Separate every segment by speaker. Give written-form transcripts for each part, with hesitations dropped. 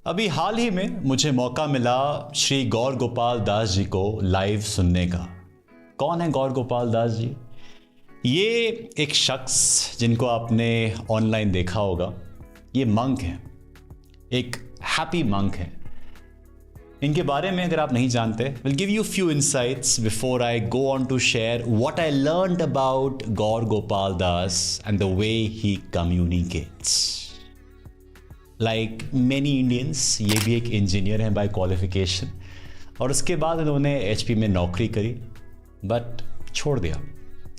Speaker 1: अभी हाल ही में मुझे मौका मिला श्री गौर गोपाल दास जी को लाइव सुनने का। कौन है गौर गोपाल दास जी? ये एक शख्स जिनको आपने ऑनलाइन देखा होगा। ये मंक हैं, एक हैप्पी मंक हैं। इनके बारे में अगर आप नहीं जानते, will give you few insights before I go on to share what I learned about Gaur Gopal Das and the way he communicates. Like many Indians, ये भी एक इंजीनियर हैं बाय क्वालिफिकेशन, और उसके बाद उन्होंने HP में नौकरी करी बट छोड़ दिया,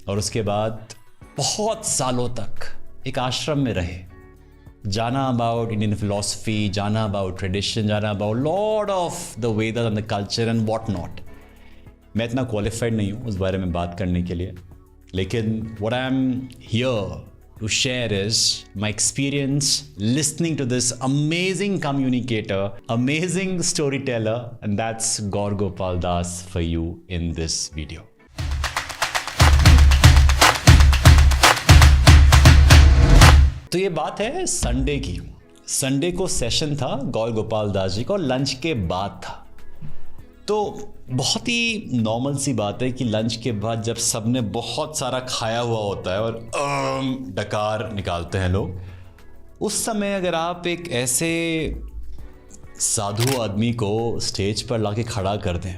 Speaker 1: और उसके बाद बहुत सालों तक एक आश्रम में रहे। जाना अबाउट इंडियन फिलॉसफी, जाना अबाउट ट्रेडिशन, जाना about lot of the Vedas and the culture and what not. मैं इतना क्वालिफाइड नहीं हूँ उस बारे में बात करने के लिए, लेकिन what I am here to share is my experience listening to this amazing communicator, amazing storyteller, and that's Gaur Gopal Das for you in this video. तो ये बात है संडे की। संडे को सेशन था गौर गोपाल दास जी का, लंच के बाद था। तो बहुत ही नॉर्मल सी बात है कि लंच के बाद जब सबने बहुत सारा खाया हुआ होता है और डकार निकालते हैं लोग, उस समय अगर आप एक ऐसे साधु आदमी को स्टेज पर लाके खड़ा कर दें,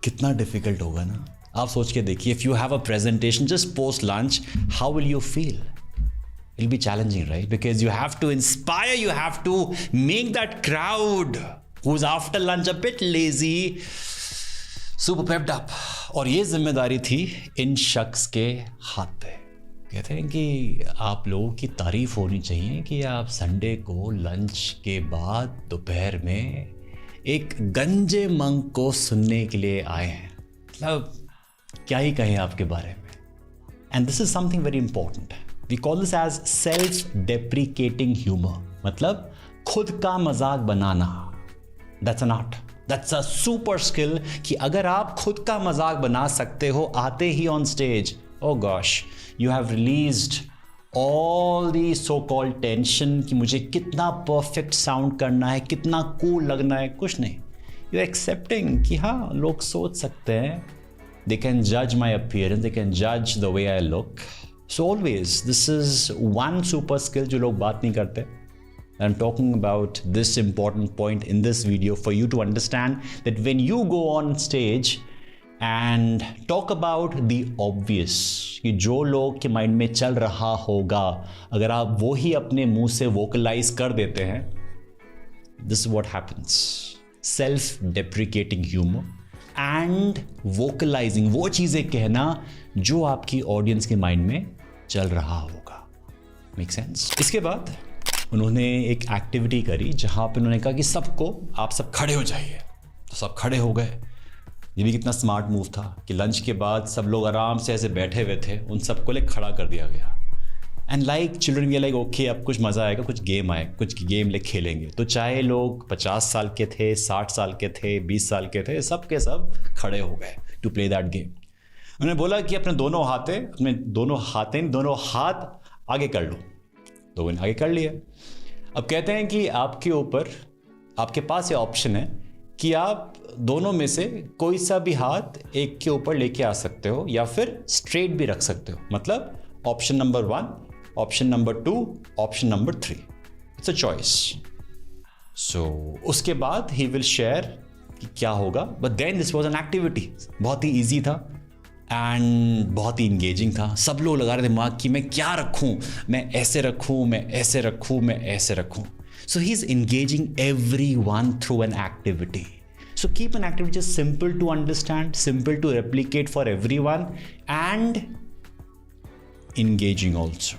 Speaker 1: कितना डिफिकल्ट होगा ना। आप सोच के देखिए, if you have a presentation just post lunch, how will you feel? It'll be challenging, right? Because you have to inspire, you have to make that crowd who's after lunch a bit lazy super pepped up. और ये जिम्मेदारी थी इन शख्स के हाथ पे। कहते हैं कि आप लोगों की तारीफ होनी चाहिए कि आप संडे को लंच के बाद दोपहर में एक गंजे मंक को सुनने के लिए आए हैं। मतलब क्या ही कहें आपके बारे में। And this is something very important. We call this as self deprecating humour, मतलब खुद का मजाक बनाना। That's an art, that's a super skill कि अगर आप खुद का मजाक बना सकते हो आते ही on stage, oh gosh, you have released all the so called tension कि मुझे कितना परफेक्ट साउंड करना है, कितना कूल लगना है। कुछ नहीं, यू आर एक्सेप्टिंग कि हाँ, लोग सोच सकते हैं, दे कैन जज माई अपीयरेंस, दे कैन जज the way I look. So always this is one super skill जो लोग बात नहीं करते। I'm talking about this important point in this video for you to understand that when you go on stage and talk about the obvious, कि जो लोग के mind में चल रहा होगा, अगर आप वो ही अपने मुंह से वोकलाइज कर देते हैं, this is what happens. Self-deprecating humor and vocalizing, वो चीज़ें कहना जो आपकी ऑडियंस के माइंड में चल रहा होगा। Make sense? इसके बाद उन्होंने एक एक्टिविटी करी जहाँ पे उन्होंने कहा कि सबको, आप सब खड़े हो जाइए। तो सब खड़े हो गए। ये भी कितना स्मार्ट मूव था कि लंच के बाद सब लोग आराम से ऐसे बैठे हुए थे, उन सबको ले खड़ा कर दिया गया। And like children we are like okay, अब कुछ मज़ा आएगा, कुछ गेम आए, कुछ गेम ले खेलेंगे। तो चाहे लोग 50 साल के थे, 60 साल के थे, 20 साल के थे, सब के सब खड़े हो गए टू प्ले दैट गेम। उन्होंने बोला कि अपने दोनों हाथ आगे कर लो। तो उन्हें आगे कर लिया। अब कहते हैं कि आपके ऊपर, आपके पास ये ऑप्शन है कि आप दोनों में से कोई सा भी हाथ एक के ऊपर लेके आ सकते हो या फिर स्ट्रेट भी रख सकते हो। मतलब option number 1, option number 2, option number 3, it's a choice. So उसके बाद ही विल शेयर कि क्या होगा। But then this was an activity, बहुत ही ईजी था एंड बहुत ही इंगेजिंग था। सब लोग लगा रहे थे दिमाग कि मैं क्या रखूं, मैं ऐसे रखूं, मैं ऐसे रखूं, मैं ऐसे रखूं। So he is engaging everyone through an activity. So keep an activity just simple to understand, simple to replicate for everyone and engaging also.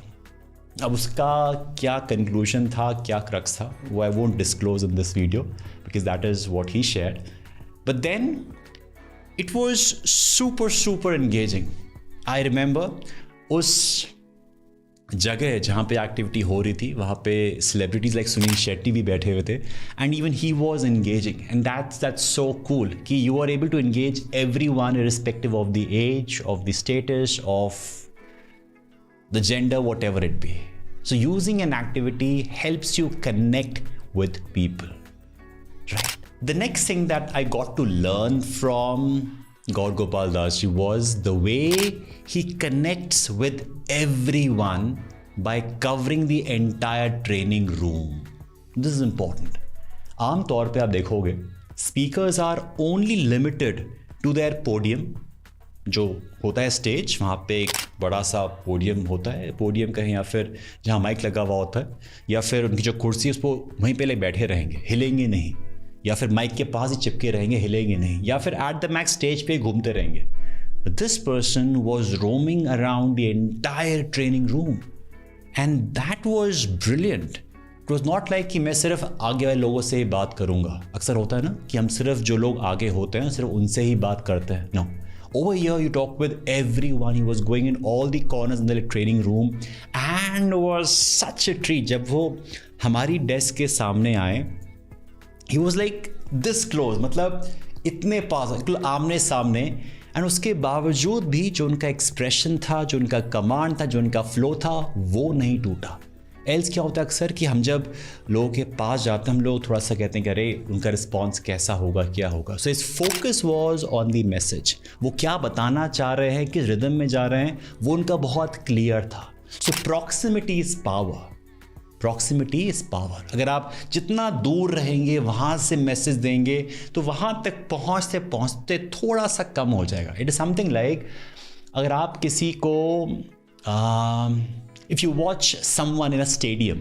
Speaker 1: अब उसका क्या कंक्लूजन था, क्या क्रक्स था, वो I won't disclose in this video because that is what he shared. But then it was super engaging. I remember उस जगह जहाँ पे एक्टिविटी हो रही थी, वहाँ पे सेलिब्रिटीज लाइक सुनील शेट्टी भी बैठे हुए थे and even he was engaging and that's so cool कि you are able to engage everyone irrespective of the age, of the status, of the gender, whatever it be. So using an activity helps you connect with people. The next thing that I got to learn from Gaur Gopal Das ji was the way he connects with everyone by covering the entire training room. This is important. आम तौर पे आप देखोगे speakers are only limited to their podium, जो होता है stage, वहाँ पे एक बड़ा सा पोडियम होता है, पोडियम कहें या फिर जहाँ माइक लगा हुआ होता है, या फिर उनकी जो कुर्सी है उस पर वहीं पे बैठे रहेंगे, हिलेंगे नहीं, या फिर माइक के पास ही चिपके रहेंगे, हिलेंगे नहीं, या फिर एट द मैक्स स्टेज पे घूमते रहेंगे. This person was roaming around the entire training room and that was brilliant. It was not like कि मैं सिर्फ आगे वाले लोगों से ही बात करूंगा. अक्सर होता है ना कि हम सिर्फ जो लोग आगे होते हैं सिर्फ उनसे ही बात करते हैं. No, over here you talk with everyone. He was going in all the corners in the training room and was such a treat. जब वो हमारी डेस्क के सामने आए, he was like this close, मतलब इतने पास, बिल्कुल आमने सामने. एंड उसके बावजूद भी जो उनका एक्सप्रेशन था, जो उनका कमांड था, जो उनका फ्लो था, वो नहीं टूटा. एल्स क्या होता है अक्सर कि हम जब लोगों के पास जाते हैं हम लोग थोड़ा सा कहते हैं कि अरे उनका रिस्पॉन्स कैसा होगा, क्या होगा. सो इस focus was on the message. वो क्या बताना चाह रहे हैं, किस रिदम में जा रहे हैं, वो उनका बहुत क्लियर था. So proximity is power. Proximity is power. अगर आप जितना दूर रहेंगे, वहाँ से मैसेज देंगे, तो वहाँ तक पहुँचते पहुँचते थोड़ा सा कम हो जाएगा. इट इज़ समथिंग लाइक अगर आप किसी को if you watch someone in a stadium,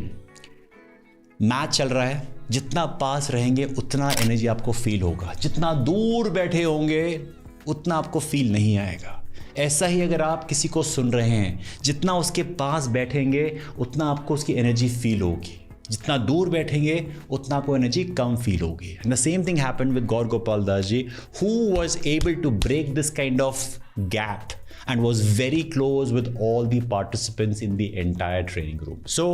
Speaker 1: match चल रहा है, जितना पास रहेंगे उतना एनर्जी आपको फील होगा, जितना दूर बैठे होंगे उतना आपको फील नहीं आएगा. ऐसा ही अगर आप किसी को सुन रहे हैं, जितना उसके पास बैठेंगे उतना आपको उसकी एनर्जी फील होगी, जितना दूर बैठेंगे उतना आपको एनर्जी कम फील होगी. And the same thing happened with Gaur Gopal Das ji, who was able to break this kind of gap and was very close with all the participants in the entire training room. So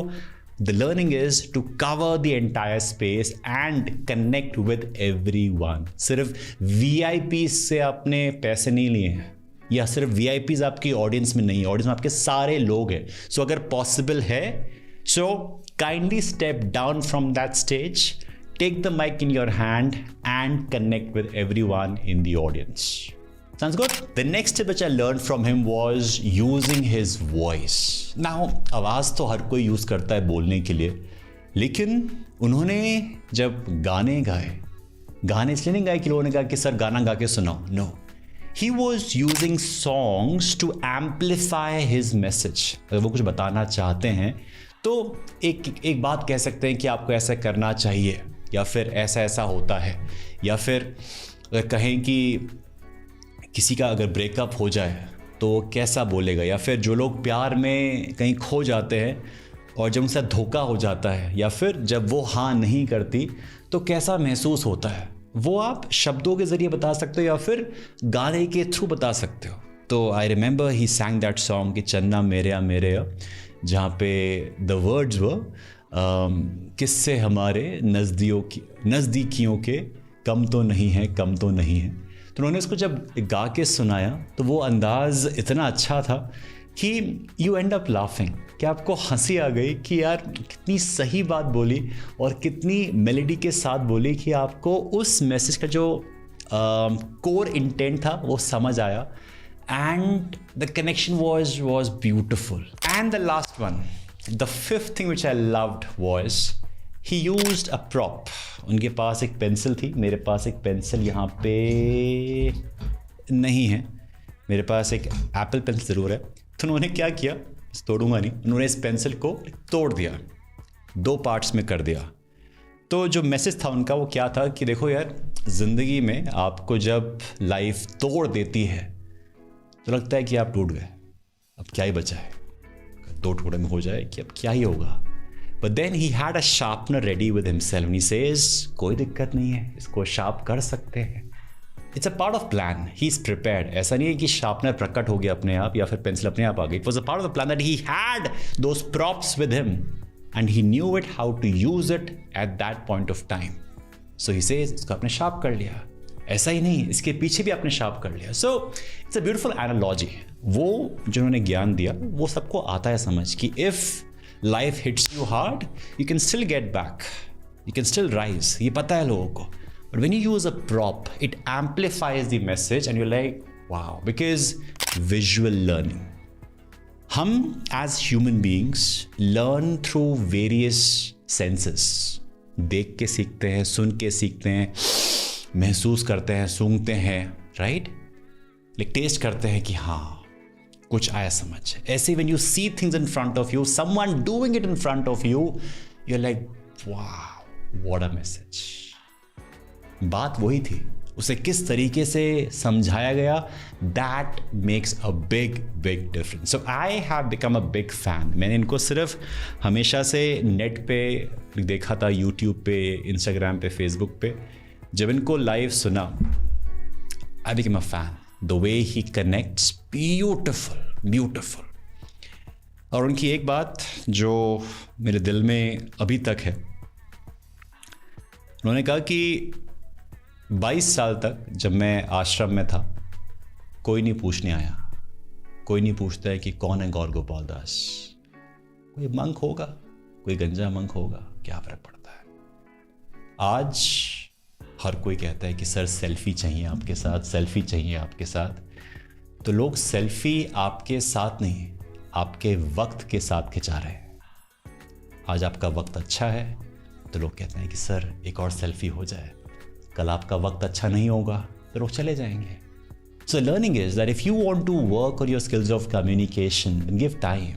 Speaker 1: the learning is to cover the entire space and connect with everyone. सिर्फ VIPs से आपने पैसे नहीं लिए हैं, या सिर्फ VIPs आपकी ऑडियंस में नहीं है, ऑडियंस में आपके सारे लोग हैं. सो अगर पॉसिबल है, so kindly step down from that stage, take the mic in your hand and connect with everyone in the audience. Sounds good? The next tip which I learned from him was using his voice. Now, आवाज़ तो हर कोई use करता है बोलने के लिए, लेकिन उन्होंने जब गाने गाए, गाने इसलिए नहीं गाए कि लोगों ने कहा कि सर गाना गा के सुनाओ. No. He was using songs to amplify his message. अगर वो कुछ बताना चाहते हैं तो एक बात कह सकते हैं कि आपको ऐसा करना चाहिए, या फिर ऐसा ऐसा होता है, या फिर अगर कहें कि किसी का अगर ब्रेकअप हो जाए तो कैसा बोलेगा, या फिर जो लोग प्यार में कहीं खो जाते हैं और जब उनसे धोखा हो जाता है, या फिर जब वो हाँ नहीं करती तो कैसा महसूस होता है, वो आप शब्दों के ज़रिए बता सकते हो या फिर गाने के थ्रू बता सकते हो. तो I remember he सैंग that song कि चन्ना मेरे मेरे, जहाँ पे द वर्ड्स वो किससे हमारे नज़दीकियों के कम तो नहीं है, कम तो नहीं है. तो उन्होंने इसको जब गा के सुनाया तो वो अंदाज़ इतना अच्छा था कि यू एंड अप लाफिंग, कि आपको हंसी आ गई कि यार कितनी सही बात बोली और कितनी मेलोडी के साथ बोली कि आपको उस मैसेज का जो कोर इंटेंट था वो समझ आया. And the connection was beautiful. And the last one, the fifth thing which I loved was he used a prop. उनके पास एक पेंसिल थी, मेरे पास एक पेंसिल यहाँ पे नहीं है, मेरे पास एक एप्पल पेंसिल ज़रूर है. तो उन्होंने क्या किया, तोड़ूंगा नहीं, उन्होंने इस पेंसिल को तोड़ दिया, 2 पार्ट्स में कर दिया. तो जो मैसेज था उनका वो क्या था कि देखो यार, ज़िंदगी में आपको जब लाइफ तोड़ देती है तो लगता है कि आप टूट गए, अब क्या ही बचा है, 2 टुकड़े में हो जाए कि अब क्या ही होगा. But then he had a sharpener ready with himself and he says, कोई दिक्कत नहीं है, इसको शार्प कर सकते हैं. It's a part of plan. He's prepared. ऐसा नहीं है कि शार्पनर प्रकट हो गया अपने आप या फिर पेंसिल अपने आप आ गई. It was a part of the plan that he had those props with him and he knew it how to use it at that point of time. So he says, इसको आपने sharp कर लिया. ऐसा ही नहीं, इसके पीछे भी आपने शार्प कर लिया. So it's a beautiful analogy. वो जिन्होंने ज्ञान दिया वो सबको आता है समझ कि if life hits you hard, you can still get back, you can still rise. ये पता है लोगों को. But when you use a prop, it amplifies the message and you're like, wow, because visual learning. हम as human beings learn through various senses. देख के सीखते हैं, सुन के सीखते हैं, महसूस करते हैं, सूंघते हैं, राइट? लाइक टेस्ट करते हैं कि हाँ कुछ आया समझ. ऐसे when you see things in front of you, someone doing it in front of you, you're like, wow, what a message. बात वही थी, उसे किस तरीके से समझाया गया, that makes a big difference. So I have become a big fan. मैंने इनको सिर्फ हमेशा से नेट पे देखा था, यूट्यूब पे, इंस्टाग्राम पे, फेसबुक पे. जब इनको लाइव सुना, I became a fan. The way he connects, beautiful. और उनकी एक बात जो मेरे दिल में अभी तक है, उन्होंने कहा कि 22 साल तक जब मैं आश्रम में था, कोई नहीं पूछने आया, कोई नहीं पूछता है कि कौन है गौर गोपाल दास. कोई मंक होगा, कोई गंजा मंक होगा, क्या फर्क पड़ता है. आज हर कोई कहता है कि सर सेल्फी चाहिए आपके साथ, सेल्फी चाहिए आपके साथ. तो लोग सेल्फी आपके साथ नहीं, आपके वक्त के साथ खिंचा रहे हैं. आज आपका वक्त अच्छा है तो लोग कहते हैं कि सर एक और सेल्फी हो जाए. कल आपका वक्त अच्छा नहीं होगा तो लोग चले जाएंगे. So learning is that if you want to work on your skills of communication, give time.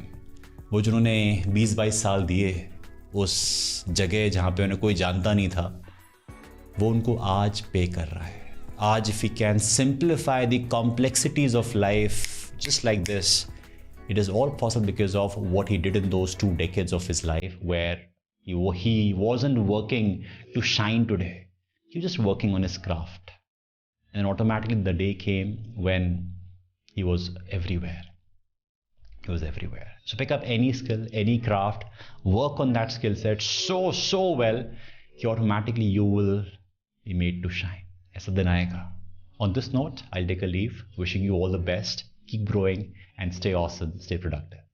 Speaker 1: वो जिन्होंने 20-22 साल दिए उस जगह जहाँ पे उन्हें कोई जानता नहीं था, वो उनको आज पे कर रहा है. आज if we can simplify the complexities of life just like this, it is all possible because of what he did in those 2 decades of his life, where he wasn't working to shine today. He was just working on his craft. And automatically the day came when he was everywhere. He was everywhere. So pick up any skill, any craft, work on that skill set so well, automatically you will be made to shine. ऐसा दिन आएगा. On this note, I'll take a leave. Wishing you all the best. Keep growing and stay awesome. Stay productive.